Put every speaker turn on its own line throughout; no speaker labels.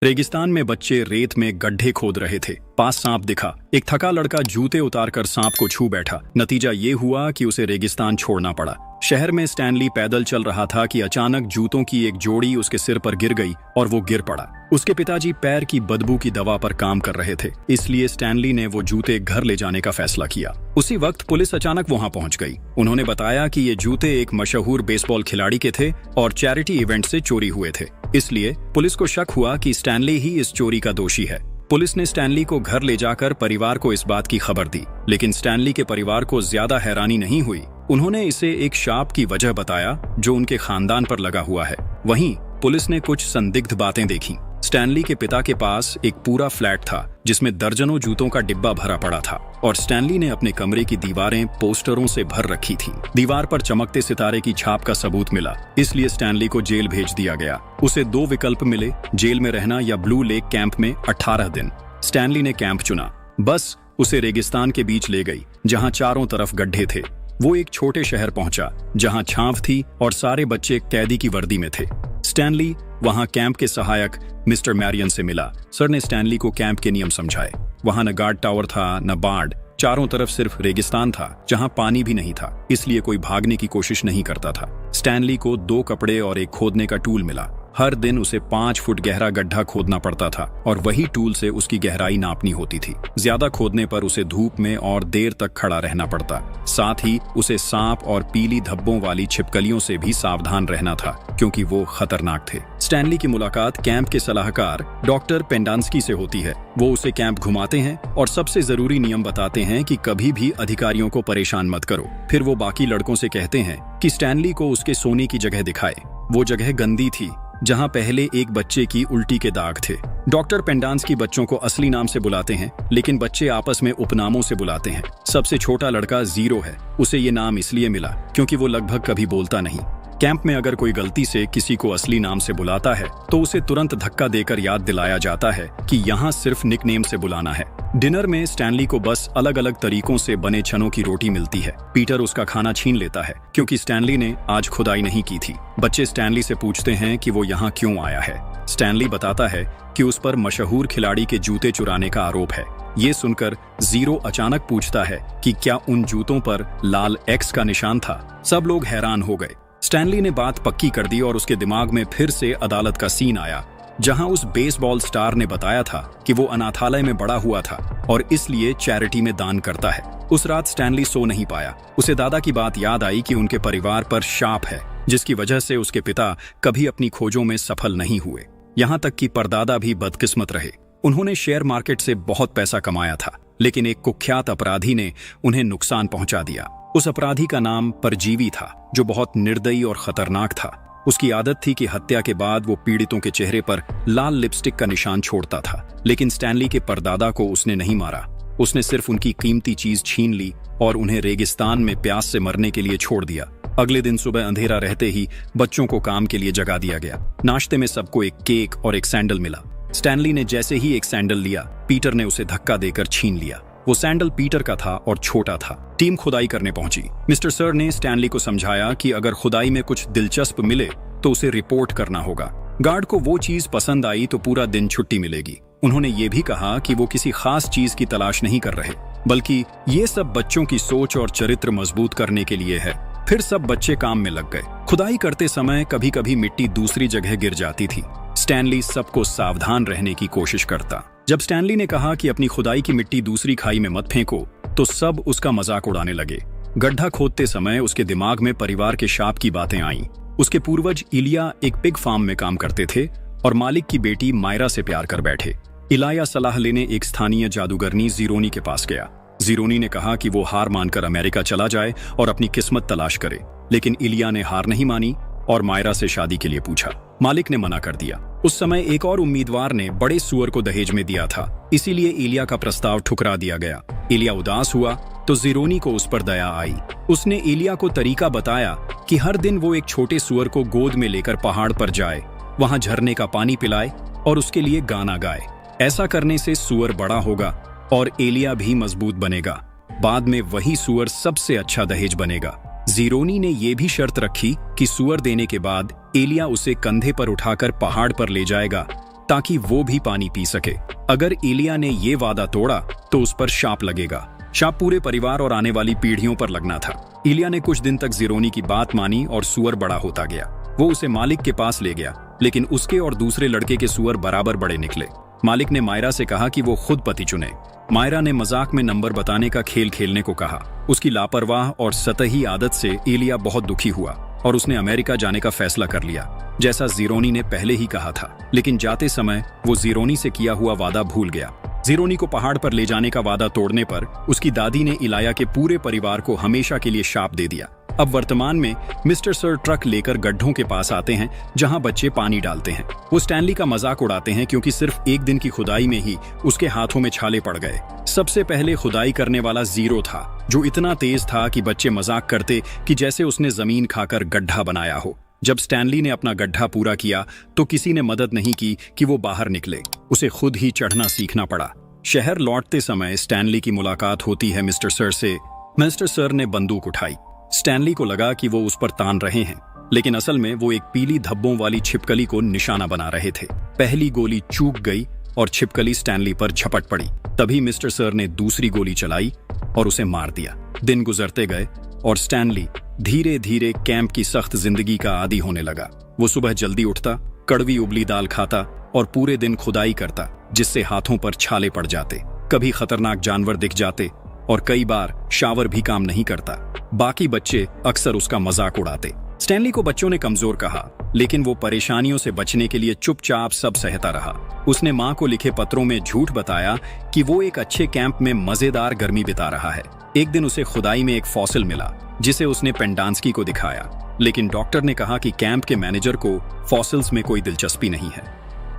रेगिस्तान में बच्चे रेत में गड्ढे खोद रहे थे। पास सांप दिखा। एक थका लड़का जूते उतारकर सांप को छू बैठा। नतीजा ये हुआ कि उसे रेगिस्तान छोड़ना पड़ा। शहर में स्टैनली पैदल चल रहा था कि अचानक जूतों की एक जोड़ी उसके सिर पर गिर गई और वो गिर पड़ा। उसके पिताजी पैर की बदबू की दवा पर काम कर रहे थे, इसलिए स्टैनली ने वो जूते घर ले जाने का फैसला किया। उसी वक्त पुलिस अचानक वहां पहुंच गई। उन्होंने बताया कि ये जूते एक मशहूर बेसबॉल खिलाड़ी के थे और चैरिटी इवेंट से चोरी हुए थे। इसलिए पुलिस को शक हुआ कि स्टैनली ही इस चोरी का दोषी है। पुलिस ने स्टैनली को घर ले जाकर परिवार को इस बात की खबर दी, लेकिन स्टैनली के परिवार को ज्यादा हैरानी नहीं हुई। उन्होंने इसे एक शाप की वजह बताया जो उनके खानदान पर लगा हुआ है। वहीं पुलिस ने कुछ संदिग्ध बातें देखी। स्टैनली के पिता के पास एक पूरा फ्लैट था जिसमें दर्जनों जूतों का डिब्बा भरा पड़ा था और स्टैनली ने अपने कमरे की दीवारें पोस्टरों से भर रखी थीं। दीवार पर चमकते सितारे की छाप का सबूत मिला, इसलिए स्टैनली को जेल भेज दिया गया। उसे 2 विकल्प मिले, जेल में रहना या ब्लू लेक कैंप में 18 दिन। स्टैनली ने कैंप चुना। बस उसे रेगिस्तान के बीच ले गई जहां चारों तरफ गड्ढे थे। वो एक छोटे शहर पहुंचा जहां छांव थी और सारे बच्चे कैदी की वर्दी में थे। स्टैनली वहां कैंप के सहायक मिस्टर मैरियन से मिला। सर ने स्टैनली को कैंप के नियम समझाए। वहां न गार्ड टावर था न बाड़, चारों तरफ सिर्फ रेगिस्तान था जहां पानी भी नहीं था, इसलिए कोई भागने की कोशिश नहीं करता था। स्टैनली को 2 कपड़े और एक खोदने का टूल मिला। हर दिन उसे 5 फुट गहरा गड्ढा खोदना पड़ता था और वही टूल से उसकी गहराई नापनी होती थी। ज्यादा खोदने पर उसे धूप में और देर तक खड़ा रहना पड़ता। साथ ही उसे सांप और पीली धब्बों वाली छिपकलियों से भी सावधान रहना था क्योंकि वो खतरनाक थे। स्टैनली की मुलाकात कैंप के सलाहकार डॉक्टर पेंडांस्की से होती है। वो उसे कैंप घुमाते हैं और सबसे जरूरी नियम बताते हैं कि कभी भी अधिकारियों को परेशान मत करो। फिर वो बाकी लड़कों से कहते हैं कि स्टैनली को उसके सोने की जगह दिखाए। वो जगह गंदी थी जहां पहले एक बच्चे की उल्टी के दाग थे। डॉक्टर पेंडांस्की बच्चों को असली नाम से बुलाते हैं, लेकिन बच्चे आपस में उपनामों से बुलाते हैं। सबसे छोटा लड़का जीरो है। उसे ये नाम इसलिए मिला क्योंकि वो लगभग कभी बोलता नहीं। कैंप में अगर कोई गलती से किसी को असली नाम से बुलाता है तो उसे तुरंत धक्का देकर याद दिलाया जाता है कि यहाँ सिर्फ निकनेम से बुलाना है। डिनर में स्टैनली को बस अलग अलग तरीकों से बने चनों की रोटी मिलती है। पीटर उसका खाना छीन लेता है क्योंकि स्टैनली ने आज खुदाई नहीं की थी। बच्चे स्टैनली से पूछते हैं कि वो यहाँ क्यों आया है। स्टैनली बताता है कि उस पर मशहूर खिलाड़ी के जूते चुराने का आरोप है। ये सुनकर जीरो अचानक पूछता है कि क्या उन जूतों पर लाल एक्स का निशान था। सब लोग हैरान हो गए। स्टैनली ने बात पक्की कर दी और उसके दिमाग में फिर से अदालत का सीन आया जहां उस बेसबॉल स्टार ने बताया था कि वो अनाथालय में बड़ा हुआ था और इसलिए चैरिटी में दान करता है। उस रात स्टैनली सो नहीं पाया। उसे दादा की बात याद आई कि उनके परिवार पर शाप है जिसकी वजह से उसके पिता कभी अपनी खोजों में सफल नहीं हुए। यहाँ तक कि परदादा भी बदकिस्मत रहे। उन्होंने शेयर मार्केट से बहुत पैसा कमाया था, लेकिन एक कुख्यात अपराधी ने उन्हें नुकसान पहुंचा दिया। उस अपराधी का नाम परजीवी था जो बहुत निर्दयी और खतरनाक था। उसकी आदत थी कि हत्या के बाद वो पीड़ितों के चेहरे पर लाल लिपस्टिक का निशान छोड़ता था, लेकिन स्टैनली के परदादा को उसने नहीं मारा। उसने सिर्फ उनकी कीमती चीज छीन ली और उन्हें रेगिस्तान में प्यास से मरने के लिए छोड़ दिया। अगले दिन सुबह अंधेरा रहते ही बच्चों को काम के लिए जगा दिया गया। नाश्ते में सबको एक केक और एक सैंडल मिला। स्टैनली ने जैसे ही एक सैंडल लिया, पीटर ने उसे धक्का देकर छीन लिया। वो सैंडल पीटर का था और छोटा था। टीम खुदाई करने पहुंची। मिस्टर सर ने स्टैनली को समझाया कि अगर खुदाई में कुछ दिलचस्प मिले तो उसे रिपोर्ट करना होगा। गार्ड को वो चीज पसंद आई तो पूरा दिन छुट्टी मिलेगी। उन्होंने ये भी कहा कि वो किसी खास चीज की तलाश नहीं कर रहे, बल्कि ये सब बच्चों की सोच और चरित्र मजबूत करने के लिए है। फिर सब बच्चे काम में लग गए। खुदाई करते समय कभी कभी मिट्टी दूसरी जगह गिर जाती थी। स्टैनली सबको सावधान रहने की कोशिश करता। जब स्टैनली ने कहा कि अपनी खुदाई की मिट्टी दूसरी खाई में मत फेंको तो सब उसका मजाक उड़ाने लगे। गड्ढा खोदते समय उसके दिमाग में परिवार के शाप की बातें आईं। उसके पूर्वज इलिया एक पिग फार्म में काम करते थे और मालिक की बेटी मायरा से प्यार कर बैठे। इलिया सलाह लेने एक स्थानीय जादूगरनी जीरोनी के पास गया। जीरोनी ने कहा कि वो हार मानकर अमेरिका चला जाए और अपनी किस्मत तलाश करे, लेकिन इलिया ने हार नहीं मानी और मायरा से शादी के लिए पूछा। मालिक ने मना कर दिया। उस समय एक और उम्मीदवार ने बड़े सुअर को दहेज में दिया था, इसीलिए इलिया का प्रस्ताव ठुकरा दिया गया। इलिया उदास हुआ तो जीरोनी को उस पर दया आई। उसने इलिया को तरीका बताया कि हर दिन वो एक छोटे सुअर को गोद में लेकर पहाड़ पर जाए, वहां झरने का पानी पिलाए और उसके लिए गाना गाए। ऐसा करने से सुअर बड़ा होगा और इलिया भी मजबूत बनेगा। बाद में वही सुअर सबसे अच्छा दहेज बनेगा। जीरोनी ने यह भी शर्त रखी कि सुअर देने के बाद इलिया उसे कंधे पर उठाकर पहाड़ पर ले जाएगा ताकि वो भी पानी पी सके। अगर इलिया ने ये वादा तोड़ा तो उस पर शाप लगेगा। शाप पूरे परिवार और आने वाली पीढ़ियों पर लगना था। इलिया ने कुछ दिन तक ज़ीरोनी की बात मानी और सुअर बड़ा होता गया। वो उसे मालिक के पास ले गया, लेकिन उसके और दूसरे लड़के के सुअर बराबर बड़े निकले। मालिक ने मायरा से कहा कि वो खुद पति चुने। मायरा ने मजाक में नंबर बताने का खेल खेलने को कहा। उसकी लापरवाह और सतही आदत से इलिया बहुत दुखी हुआ और उसने अमेरिका जाने का फैसला कर लिया, जैसा ज़ीरोनी ने पहले ही कहा था। लेकिन जाते समय वो ज़ीरोनी से किया हुआ वादा भूल गया। ज़ीरोनी को पहाड़ पर ले जाने का वादा तोड़ने पर उसकी दादी ने इलाया के पूरे परिवार को हमेशा के लिए शाप दे दिया। अब वर्तमान में मिस्टर सर ट्रक लेकर गड्ढों के पास आते हैं जहां बच्चे पानी डालते हैं। वो स्टैनली का मजाक उड़ाते हैं क्योंकि सिर्फ एक दिन की खुदाई में ही उसके हाथों में छाले पड़ गए। सबसे पहले खुदाई करने वाला ज़ीरो था, जो इतना तेज था कि बच्चे मजाक करते कि जैसे उसने जमीन खाकर गड्ढा बनाया हो। जब स्टैनली ने अपना गड्ढा पूरा किया तो किसी ने मदद नहीं की कि वो बाहर निकले। उसे खुद ही चढ़ना सीखना पड़ा। शहर लौटते समय स्टैनली की मुलाकात होती है मिस्टर सर से। मिस्टर सर ने बंदूक उठाई। स्टैनली को लगा कि वो उस पर तान रहे हैं, लेकिन असल में वो एक पीली धब्बों वाली छिपकली को निशाना बना रहे थे। पहली गोली चूक गई और छिपकली स्टैनली पर झपट पड़ी। तभी मिस्टर सर ने दूसरी गोली चलाई और उसे मार दिया। दिन गुजरते गए और स्टैनली धीरे धीरे कैंप की सख्त जिंदगी का आदी होने लगा। वो सुबह जल्दी उठता, कड़वी उबली दाल खाता और पूरे दिन खुदाई करता, जिससे हाथों पर छाले पड़ जाते। कभी खतरनाक जानवर दिख जाते और कई बार शावर भी काम नहीं करता। बाकी बच्चे अक्सर उसका मजाक उड़ाते। स्टैनली को बच्चों ने कमजोर कहा, लेकिन वो परेशानियों से बचने के लिए चुपचाप सब सहता रहा। उसने माँ को लिखे पत्रों में झूठ बताया कि वो एक अच्छे कैंप में मजेदार गर्मी बिता रहा है। एक दिन उसे खुदाई में एक फॉसिल मिला, जिसे उसने पेंडांस्की को दिखाया, लेकिन डॉक्टर ने कहा कि कैंप के मैनेजर को फॉसिल्स में कोई दिलचस्पी नहीं है।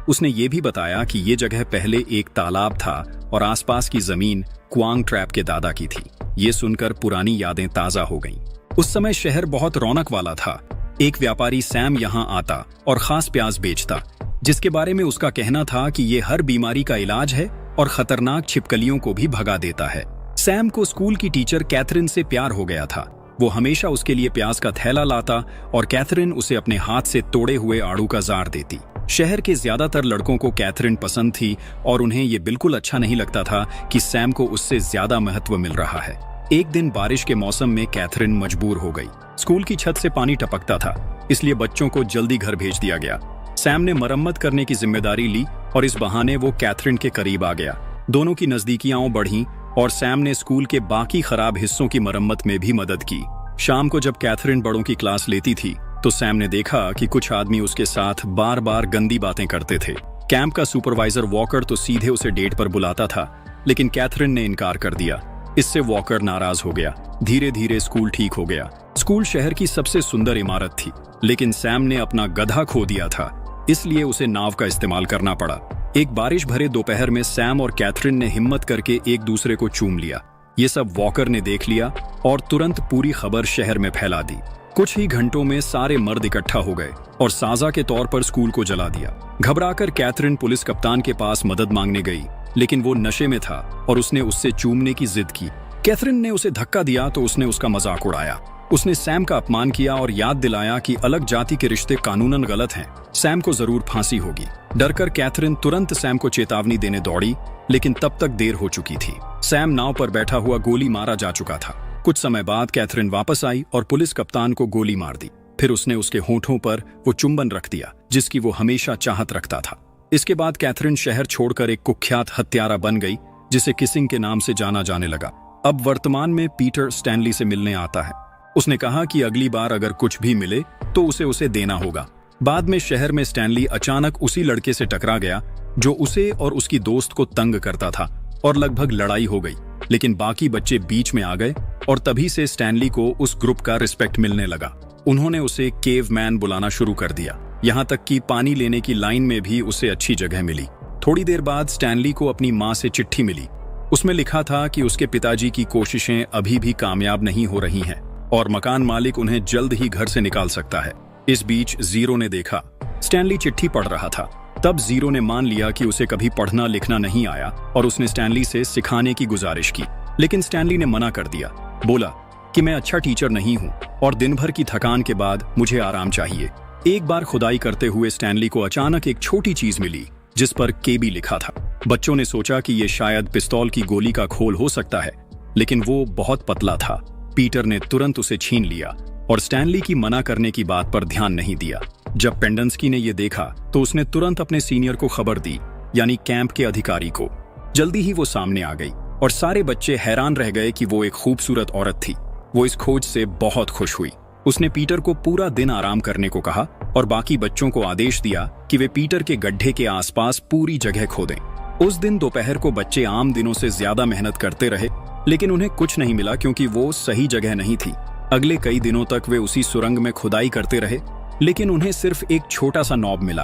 उसने ये भी बताया कि ये जगह पहले एक तालाब था और आसपास की जमीन क्वांग ट्रैप के दादा की थी। ये सुनकर पुरानी यादें ताजा हो गईं। उस समय शहर बहुत रौनक वाला था। एक व्यापारी सैम यहाँ आता और खास प्याज बेचता, जिसके बारे में उसका कहना था कि ये हर बीमारी का इलाज है और खतरनाक छिपकलियों को भी भगा देता है। सैम को स्कूल की टीचर कैथरीन से प्यार हो गया था। वो हमेशा उसके लिए प्याज का थैला लाता और कैथरीन उसे अपने हाथ से तोड़े हुए आड़ू का जार देती। शहर के ज्यादातर लड़कों को कैथरीन पसंद थी और उन्हें ये बिल्कुल अच्छा नहीं लगता था कि सैम को उससे ज्यादा महत्व मिल रहा है। एक दिन बारिश के मौसम में कैथरीन मजबूर हो गई। स्कूल की छत से पानी टपकता था, इसलिए बच्चों को जल्दी घर भेज दिया गया। सैम ने मरम्मत करने की जिम्मेदारी ली और इस बहाने वो कैथरीन के करीब आ गया। दोनों की नजदीकियां बढ़ीं और सैम ने स्कूल के बाकी खराब हिस्सों की मरम्मत में भी मदद की। शाम को जब कैथरीन बड़ों की क्लास लेती थी तो सैम ने देखा कि कुछ आदमी उसके साथ बार बार गंदी बातें करते थे। कैंप का सुपरवाइजर वॉकर तो सीधे उसे डेट पर बुलाता था, लेकिन कैथरीन ने इनकार कर दिया। इससे वॉकर नाराज हो गया। धीरे धीरे स्कूल ठीक हो गया। स्कूल शहर की सबसे सुंदर इमारत थी, लेकिन सैम ने अपना गधा खो दिया था, इसलिए उसे नाव का इस्तेमाल करना पड़ा। एक बारिश भरे दोपहर में सैम और कैथरीन ने हिम्मत करके एक दूसरे को चूम लिया। ये सब वॉकर ने देख लिया और तुरंत पूरी खबर शहर में फैला दी। कुछ ही घंटों में सारे मर्द इकट्ठा हो गए और साजा के तौर पर स्कूल को जला दिया। घबराकर कैथरीन पुलिस कप्तान के पास मदद मांगने गई, लेकिन वो नशे में था और उसने उससे चूमने की जिद की। कैथरीन ने उसे धक्का दिया तो उसने उसका मजाक उड़ाया। उसने सैम का अपमान किया और याद दिलाया कि अलग जाति के रिश्ते कानूनन गलत हैं। सैम को जरूर फांसी होगी। डरकर कैथरीन तुरंत सैम को चेतावनी देने दौड़ी, लेकिन तब तक देर हो चुकी थी। सैम नाव पर बैठा हुआ गोली मारा जा चुका था। कुछ समय बाद कैथरीन वापस आई और पुलिस कप्तान को गोली मार दी। फिर उसने उसके होठों पर वो चुंबन रख दिया जिसकी वो हमेशा चाहत रखता था। इसके बाद कैथरीन शहर छोड़कर एक कुख्यात हत्यारा बन गई, जिसे किसिंग के नाम से जाना जाने लगा। अब वर्तमान में पीटर स्टैनली से मिलने आता है। उसने कहा कि अगली बार अगर कुछ भी मिले तो उसे देना होगा। बाद में शहर में स्टैनली अचानक उसी लड़के से टकरा गया जो उसे और उसकी दोस्त को तंग करता था और लगभग लड़ाई हो गई। लेकिन बाकी बच्चे बीच में आ गए और तभी से स्टैनली को उस ग्रुप का रिस्पेक्ट मिलने लगा। उन्होंने उसे केव मैन बुलाना शुरू कर दिया, यहाँ तक कि पानी लेने की लाइन में भी उसे अच्छी जगह मिली। थोड़ी देर बाद स्टैनली को अपनी माँ से चिट्ठी मिली। उसमें लिखा था कि उसके पिताजी की कोशिशें अभी भी कामयाब नहीं हो रही हैं और मकान मालिक उन्हें जल्द ही घर से निकाल सकता है। इस बीच ज़ीरो ने देखा स्टैनली चिट्ठी पढ़ रहा था। तब ज़ीरो ने मान लिया कि उसे कभी पढ़ना लिखना नहीं आया और उसने स्टैनली से सिखाने की गुजारिश की, लेकिन स्टैनली ने मना कर दिया। बोला कि मैं अच्छा टीचर नहीं हूँ और दिन भर की थकान के बाद मुझे आराम चाहिए। एक बार खुदाई करते हुए स्टैनली को अचानक एक छोटी चीज मिली जिस पर केबी लिखा था। बच्चों ने सोचा कि ये शायद पिस्तौल की गोली का खोल हो सकता है, लेकिन वो बहुत पतला था। पीटर ने तुरंत उसे छीन लिया और स्टैनली की मना करने की बात पर ध्यान नहीं दिया। जब पेंडेंस्की ने यह देखा तो उसने तुरंत अपने सीनियर को खबर दी, यानी कैंप के अधिकारी को। जल्दी ही वो सामने आ गई और सारे बच्चे हैरान रह गए कि वो एक खूबसूरत औरत थी। वो इस खोज से बहुत खुश हुई। उसने पीटर को पूरा दिन आराम करने को कहा और बाकी बच्चों को आदेश दिया कि वे पीटर के गड्ढे के आसपास पूरी जगह खोदें। उस दिन दोपहर को बच्चे आम दिनों से ज्यादा मेहनत करते रहे, लेकिन उन्हें कुछ नहीं मिला क्योंकि वो सही जगह नहीं थी। अगले कई दिनों तक वे उसी सुरंग में खुदाई करते रहे, लेकिन उन्हें सिर्फ एक छोटा सा नॉब मिला।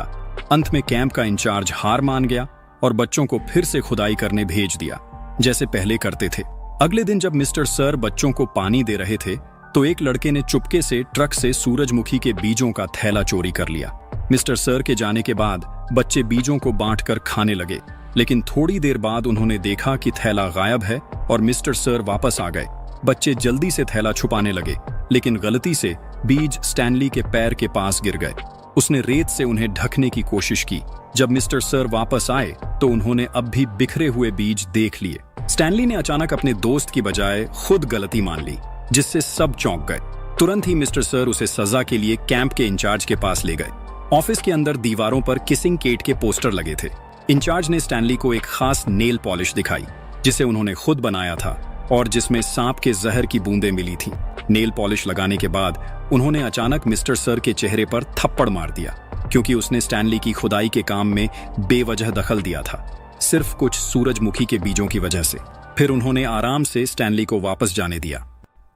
अंत में कैंप का इंचार्ज हार मान गया और बच्चों को फिर से खुदाई करने भेज दिया, जैसे पहले करते थे। अगले दिन जब मिस्टर सर बच्चों को पानी दे रहे थे तो एक लड़के ने चुपके से ट्रक से सूरजमुखी के बीजों का थैला चोरी कर लिया। मिस्टर सर के जाने के बाद बच्चे बीजों को बांटकर खाने लगे, लेकिन थोड़ी देर बाद उन्होंने देखा कि थैला गायब है और मिस्टर सर वापस आ गए। बच्चे जल्दी से थैला छुपाने लगे, लेकिन गलती से बीज स्टैनली के पैर के पास गिर गए। उसने रेत से उन्हें ढकने की कोशिश की। जब मिस्टर सर वापस आए तो उन्होंने अब भी बिखरे हुए बीज देख लिए। स्टैनली ने अचानक अपने दोस्त की बजाय खुद गलती मान ली, जिससे सब चौंक गए। तुरंत ही मिस्टर सर उसे सजा के लिए कैंप के इंचार्ज के पास ले गए। ऑफिस के अंदर दीवारों पर किसिंग केट के पोस्टर लगे थे। इंचार्ज ने स्टैनली को एक खास नेल पॉलिश दिखाई, जिसे उन्होंने खुद बनाया था और जिसमें सांप के जहर की बूंदें मिली थी। नेल पॉलिश लगाने के बाद उन्होंने अचानक मिस्टर सर के चेहरे पर थप्पड़ मार दिया, क्योंकि उसने स्टैनली की खुदाई के काम में बेवजह दखल दिया था, सिर्फ कुछ सूरजमुखी के बीजों की वजह से। फिर उन्होंने आराम से स्टैनली को वापस जाने दिया।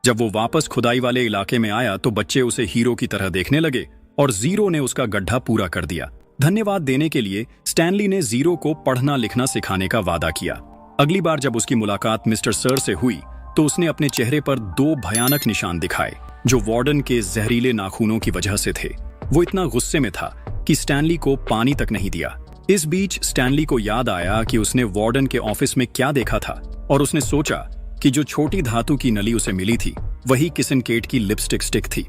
जब वो वापस खुदाई वाले इलाके में आया तो बच्चे उसे हीरो की तरह देखने लगे और जीरो ने उसका गड्ढा पूरा कर दिया। धन्यवाद देने के लिए स्टैनली ने जीरो को पढ़ना लिखना सिखाने का वादा किया। अगली बार जब उसकी मुलाकात मिस्टर सर से हुई तो उसने अपने चेहरे पर 2 भयानक निशान दिखाए, जो वार्डन के जहरीले नाखूनों की वजह से थे। वो इतना गुस्से में था कि स्टैनली को पानी तक नहीं दिया। इस बीच स्टैनली को याद आया कि उसने वार्डन के ऑफिस में क्या देखा था और उसने सोचा कि जो छोटी धातु की नली उसे मिली थी वही किसन केट की लिपस्टिक स्टिक थी।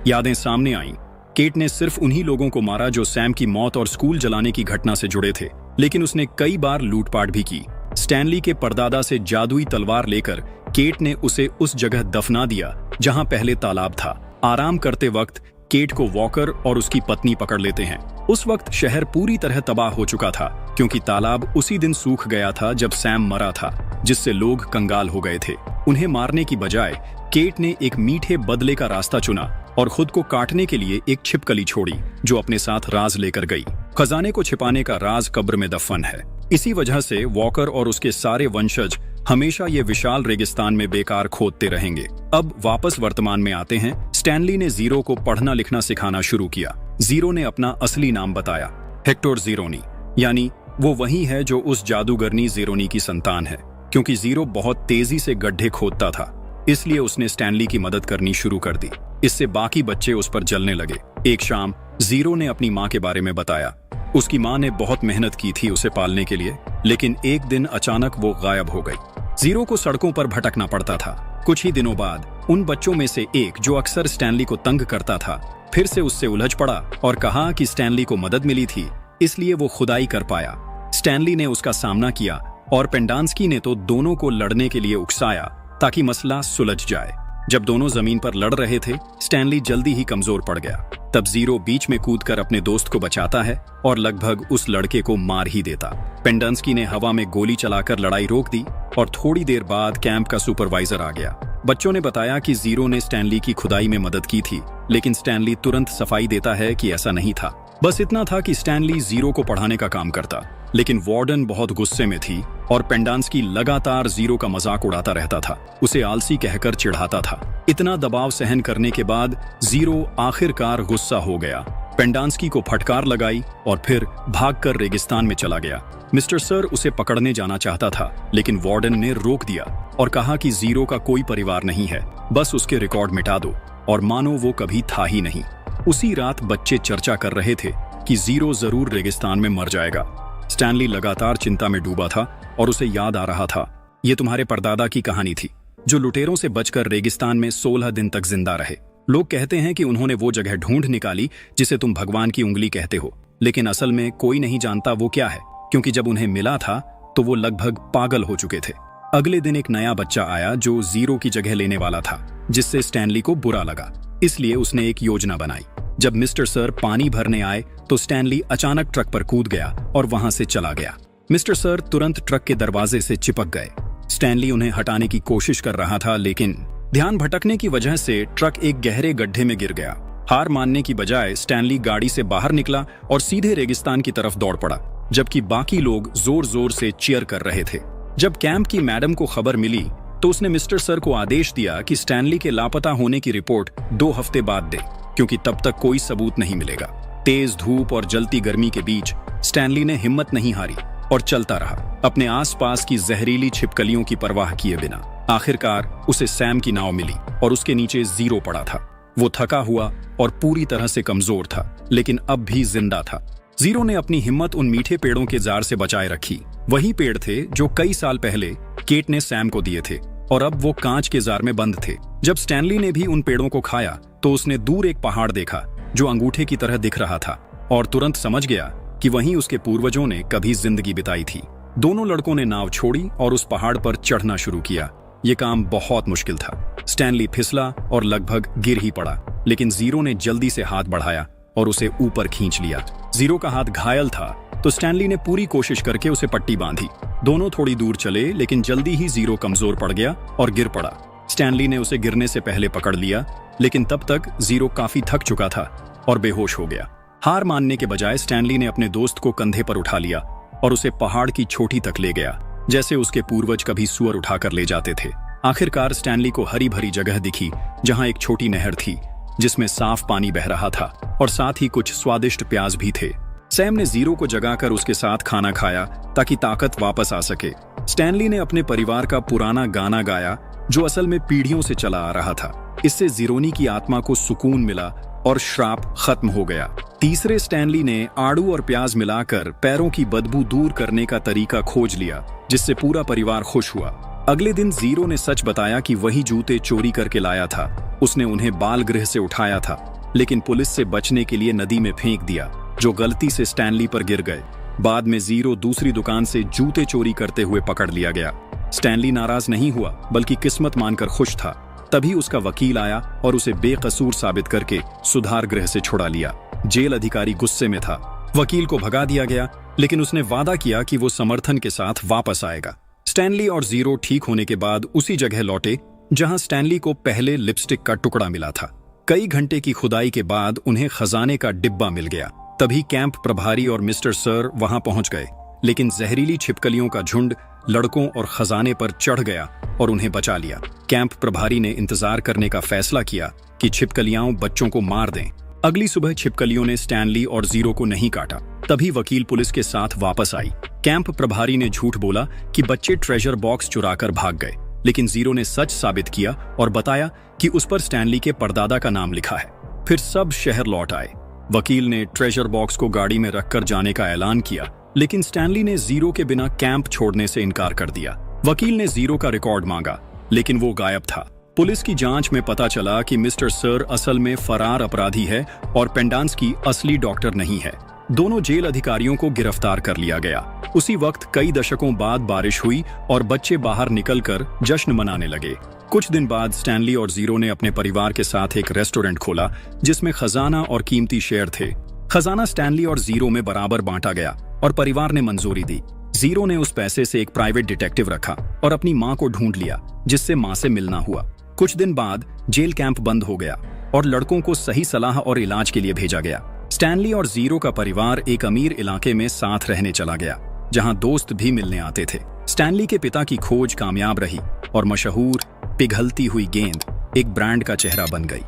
यादें सामने आईं। केट ने सिर्फ उन्हीं लोगों को मारा जो सैम की मौत और स्कूल जलाने की घटना से जुड़े थे, लेकिन उसने कई बार लूटपाट भी की। स्टैनली के परदादा से जादुई तलवार लेकर केट ने उसे उस जगह दफना दिया जहां पहले तालाब था। आराम करते वक्त केट को वॉकर और उसकी पत्नी पकड़ लेते हैं। उस वक्त शहर पूरी तरह तबाह हो चुका था, क्योंकि तालाब उसी दिन सूख गया था जब सैम मरा था, जिससे लोग कंगाल हो गए थे। उन्हें मारने की बजाय केट ने एक मीठे बदले का रास्ता चुना और खुद को काटने के लिए एक छिपकली छोड़ी, जो अपने साथ राज लेकर गई। खजाने को छिपाने का राज कब्र में दफन है। इसी वजह से वॉकर और उसके सारे वंशज हमेशा ये विशाल रेगिस्तान में बेकार खोदते रहेंगे। अब वापस वर्तमान में आते हैं। स्टैनली ने जीरो को पढ़ना लिखना सिखाना शुरू किया। जीरो ने अपना असली नाम बताया, हेक्टर जीरोनी, यानी वो वही है जो उस जादूगरनी जीरोनी की संतान है। क्योंकि जीरो बहुत तेजी से गड्ढे खोदता था, इसलिए उसने स्टैनली की मदद करनी शुरू कर दी। इससे बाकी बच्चे उस पर जलने लगे। एक शाम जीरो ने अपनी माँ के बारे में बताया। उसकी माँ ने बहुत मेहनत की थी उसे पालने के लिए, लेकिन एक दिन अचानक वो गायब हो गई। जीरो को सड़कों पर भटकना पड़ता था। कुछ ही दिनों बाद उन बच्चों में से एक, जो अक्सर स्टैनली को तंग करता था, फिर से उससे उलझ पड़ा और कहा कि स्टैनली को मदद मिली थी, इसलिए वो खुदाई कर पाया। स्टैनली ने उसका सामना किया और पेंडांस्की ने तो दोनों को लड़ने के लिए उकसाया ताकि मसला सुलझ जाए। जब दोनों जमीन पर लड़ रहे थे, स्टैनली जल्दी ही कमजोर पड़ गया। तब जीरो बीच में कूदकर अपने दोस्त को बचाता है और लगभग उस लड़के को मार ही देता। पेंडांस्की ने हवा में गोली चलाकर लड़ाई रोक दी और थोड़ी देर बाद कैंप का सुपरवाइजर आ गया। बच्चों ने बताया कि जीरो ने स्टैनली की खुदाई में मदद की थी, लेकिन स्टैनली तुरंत सफाई देता है कि ऐसा नहीं था। बस इतना था कि स्टैनली जीरो को पढ़ाने का काम करता, लेकिन वार्डन बहुत गुस्से में थी और पेंडांस्की लगातार जीरो का मजाक उड़ाता रहता था, उसे आलसी कहकर चिढ़ाता था। इतना दबाव सहन करने के बाद जीरो आखिरकार गुस्सा हो गया, पेंडांस्की को फटकार लगाई और फिर भागकर रेगिस्तान में चला गया। मिस्टर सर उसे पकड़ने जाना चाहता था, लेकिन वार्डन ने रोक दिया और कहा कि जीरो का कोई परिवार नहीं है, बस उसके रिकॉर्ड मिटा दो और मानो वो कभी था ही नहीं। उसी रात बच्चे चर्चा कर रहे थे कि जीरो जरूर रेगिस्तान में मर जाएगा। स्टैनली लगातार चिंता में डूबा था और उसे याद आ रहा था, ये तुम्हारे परदादा की कहानी थी, जो लुटेरों से बचकर रेगिस्तान में 16 दिन तक जिंदा रहे। लोग कहते हैं कि उन्होंने वो जगह ढूंढ निकाली जिसे तुम भगवान की उंगली कहते हो। लेकिन असल में कोई नहीं जानता वो क्या है, क्योंकि जब उन्हें मिला था तो वो लगभग पागल हो चुके थे। अगले दिन एक नया बच्चा आया जो जीरो की जगह लेने वाला था, जिससे स्टैनली को बुरा लगा। इसलिए उसने एक योजना बनाई। जब मिस्टर सर पानी भरने आए तो स्टैनली अचानक ट्रक पर कूद गया और वहां से चला गया। मिस्टर सर तुरंत ट्रक के दरवाजे से चिपक गए। स्टैनली उन्हें हटाने की कोशिश कर रहा था, लेकिन ध्यान भटकने की वजह से ट्रक एक गहरे गड्ढे में गिर गया। हार मानने की बजाय स्टैनली गाड़ी से बाहर निकला और सीधे रेगिस्तान की तरफ दौड़ पड़ा, जबकि बाकी लोग जोर जोर से चीयर कर रहे थे। जब कैंप की मैडम को खबर मिली तो उसने मिस्टर सर को आदेश दिया कि स्टैनली के लापता होने की रिपोर्ट 2 हफ्ते बाद दे, क्योंकि तब तक कोई सबूत नहीं मिलेगा। तेज धूप और जलती गर्मी के बीच स्टैनली ने हिम्मत नहीं हारी और चलता रहा, अपने आसपास की जहरीली छिपकलियों की परवाह किए बिना। आखिरकार उसे सैम की नाव मिली और उसके नीचे जीरो पड़ा था। वो थका हुआ और पूरी तरह से कमजोर था, लेकिन अब भी जिंदा था। जीरो ने अपनी हिम्मत उन मीठे पेड़ों के जार से बचाए रखी। वही पेड़ थे जो कई साल पहले केट ने सैम को दिए थे, और अब वो कांच के जार में बंद थे। जब स्टैनली ने भी उन पेड़ों को खाया तो उसने दूर एक पहाड़ देखा जो अंगूठे की तरह दिख रहा था, और तुरंत समझ गया कि वहीं उसके पूर्वजों ने कभी जिंदगी बिताई थी। दोनों लड़कों ने नाव छोड़ी और उस पहाड़ पर चढ़ना शुरू किया। ये काम बहुत मुश्किल था। स्टैनली फिसला और लगभग गिर ही पड़ा, लेकिन जीरो ने जल्दी से हाथ बढ़ाया और उसे ऊपर खींच लिया। जीरो का हाथ घायल था तो स्टैनली ने पूरी कोशिश करके उसे पट्टी बांधी। दोनों थोड़ी दूर चले, लेकिन जल्दी ही जीरो कमजोर पड़ गया और गिर पड़ा। स्टैनली ने उसे गिरने से पहले पकड़ लिया, लेकिन तब तक जीरो काफी थक चुका था और बेहोश हो गया। हार मानने के बजाय स्टैनली ने अपने दोस्त को कंधे पर उठा लिया और उसे पहाड़ की चोटी तक ले गया, जैसे उसके पूर्वज कभी सुअर उठाकर ले जाते थे। आखिरकार स्टैनली को हरी भरी जगह दिखी, जहां एक छोटी नहर थी जिसमें साफ पानी बह रहा था और साथ ही कुछ स्वादिष्ट प्याज भी थे। सैम ने जीरो को जगाकर उसके साथ खाना खाया ताकि ताकत वापस आ सके। स्टैनली ने अपने परिवार का पुराना गाना गाया जो असल में पीढ़ियों से चला आ रहा था। इससे जीरोनी की आत्मा को सुकून मिला और श्राप खत्म हो गया। तीसरे स्टैनली ने आड़ू और प्याज मिलाकर पैरों की बदबू दूर करने का तरीका खोज लिया, जिससे पूरा परिवार खुश हुआ। अगले दिन जीरो ने सच बताया कि वही जूते चोरी करके लाया था। उसने उन्हें बाल गृह से उठाया था, लेकिन पुलिस से बचने के लिए नदी में फेंक दिया, जो गलती से स्टैनली पर गिर गए। बाद में जीरो दूसरी दुकान से जूते चोरी करते हुए पकड़ लिया गया। स्टैनली नाराज नहीं हुआ, बल्कि किस्मत मानकर खुश था। तभी उसका वकील आया और उसे बेकसूर साबित करके सुधार गृह से छुड़ा लिया। जेल अधिकारी गुस्से में था। वकील को भगा दिया गया, लेकिन उसने वादा किया कि वो समर्थन के साथ वापस आएगा। स्टैनली और जीरो ठीक होने के बाद उसी जगह लौटे जहां स्टैनली को पहले लिपस्टिक का टुकड़ा मिला था। कई घंटे की खुदाई के बाद उन्हें खजाने का डिब्बा मिल गया। तभी कैंप प्रभारी और मिस्टर सर वहां पहुंच गए, लेकिन जहरीली छिपकलियों का झुंड लड़कों और खजाने पर चढ़ गया और उन्हें बचा लिया। कैंप प्रभारी ने इंतजार करने का फैसला किया कि छिपकलियां बच्चों को मार दें। अगली सुबह छिपकलियों ने स्टैनली और जीरो को नहीं काटा। तभी वकील पुलिस के साथ वापस आई। कैंप प्रभारी ने झूठ बोला कि बच्चे ट्रेजर बॉक्स चुराकर भाग गए, लेकिन जीरो ने सच साबित किया और बताया कि उस पर स्टैनली के परदादा का नाम लिखा है। फिर सब शहर लौट आए। वकील ने ट्रेजर बॉक्स को गाड़ी में रखकर जाने का ऐलान किया, लेकिन स्टैनली ने जीरो के बिना कैंप छोड़ने से इनकार कर दिया। वकील ने जीरो का रिकॉर्ड मांगा, लेकिन वो गायब था। पुलिस की जांच में पता चला कि मिस्टर सर असल में फरार अपराधी है और पेंडांस्की असली डॉक्टर नहीं है। दोनों जेल अधिकारियों को गिरफ्तार कर लिया गया। उसी वक्त कई दशकों बाद बारिश हुई और बच्चे बाहर निकलकर जश्न मनाने लगे। कुछ दिन बाद स्टैनली और जीरो ने अपने परिवार के साथ एक रेस्टोरेंट खोला, जिसमें खजाना और कीमती शेयर थे। खजाना स्टैनली और जीरो में बराबर बांटा गया और परिवार ने मंजूरी दी। जीरो ने उस पैसे से एक प्राइवेट डिटेक्टिव रखा और अपनी मां को ढूंढ लिया, जिससे मां से मिलना हुआ। कुछ दिन बाद जेल कैंप बंद हो गया और लड़कों को सही सलाह और इलाज के लिए भेजा गया। स्टैनली और जीरो का परिवार एक अमीर इलाके में साथ रहने चला गया, जहां दोस्त भी मिलने आते थे। स्टैनली के पिता की खोज कामयाब रही और मशहूर पिघलती हुई गेंद एक ब्रांड का चेहरा बन गई।